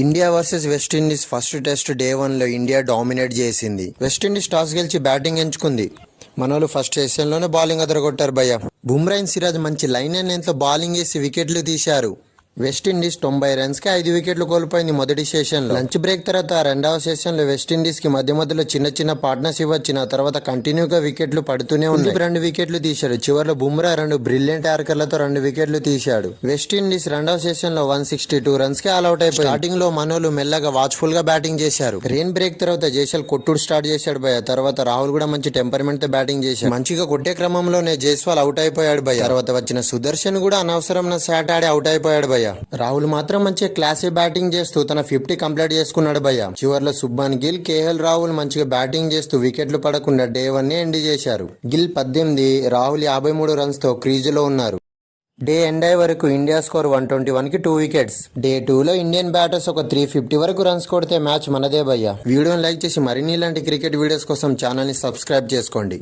India versus West Indies first test day 1లో India dominate చేసింది. West Indies toss గెలిచి batting ఎంచుకుంది. మనోళ్ళు ఫస్ట్ సెషన్లోనే బౌలింగ్ అదరగొట్టారు భయ్య. బుమ్రా సిరాజ్ మంచి లైన్ అండ్ బౌలింగ్ వేసి వికెట్లు తీశారు. వెస్టిండీస్ 90 రన్స్కి 5 వికెట్లు కోల్పోయింది మొదటి సెషన్లో. లంచ్ బ్రేక్ తర్వాత రెండవ సెషన్లో వెస్టిండీస్కి మధ్యలో చిన్న పార్ట్నర్షిప్ వచ్చిన తర్వాత కంటిన్యూగా వికెట్లు పడుతూనే ఉంది. 2 వికెట్లు తీశాడు. చివరిలో బుమ్రా 2 బ్రిలియంట్ యార్కర్లతో 2 వికెట్లు తీశాడు. వెస్టిండీస్ రెండవ సెషన్లో 162 రన్స్కి ఆల్అౌట్ అయిపోయింది. స్టార్టింగ్ లో మనోళ్ళు మెల్లగా వాచ్ఫుల్ గా బ్యాటింగ్ చేశారు. రెయిన్ బ్రేక్ తర్వాత జైస్వాల్ కొట్టుడు స్టార్ట్ చేశాడు భయ్య. తర్వాత రాహుల్ కూడా మంచి టెంపర్మెంట్ తో బ్యాటింగ్ చేశాడు. మంచిగా కొట్టే క్రమంలోనే జైస్వాల్ అవుట్ అయిపోయాడు భయ్య. తర్వాత వచ్చిన సుదర్శన్ కూడా అనవసరం షాట్ ఆడి అవుట్ అయిపోయాడు భయ్య. రాహుల్ మాత్రం మంచిగా క్లాసీ బ్యాటింగ్ చేస్తూ తన 50 కంప్లీట్ చేసుకున్నాడు భయ్య. చివర్లో సుబ్మాన్ గిల్, కేఎల్ రాహుల్ మంచిగా బ్యాటింగ్ చేస్తూ వికెట్లు పడకుండా డే 1 ఎండ్ చేశారు. గిల్ 18, రాహుల్ 53 రన్స్ తో క్రీజులో ఉన్నారు. డే ఎండ్ అయ్యే వరకు ఇండియా స్కోర్ 121కి 2 వికెట్స్. డే 2లో ఇండియన్ బ్యాటర్స్ ఒక 350 వరకు రన్స్ కొడితే మ్యాచ్ మనదే భయ్య. వీడియోని లైక్ చేసి మరిన్ని ఇలాంటి క్రికెట్ వీడియోస్ కోసం ఛానల్ ని సబ్స్క్రైబ్ చేసుకోండి.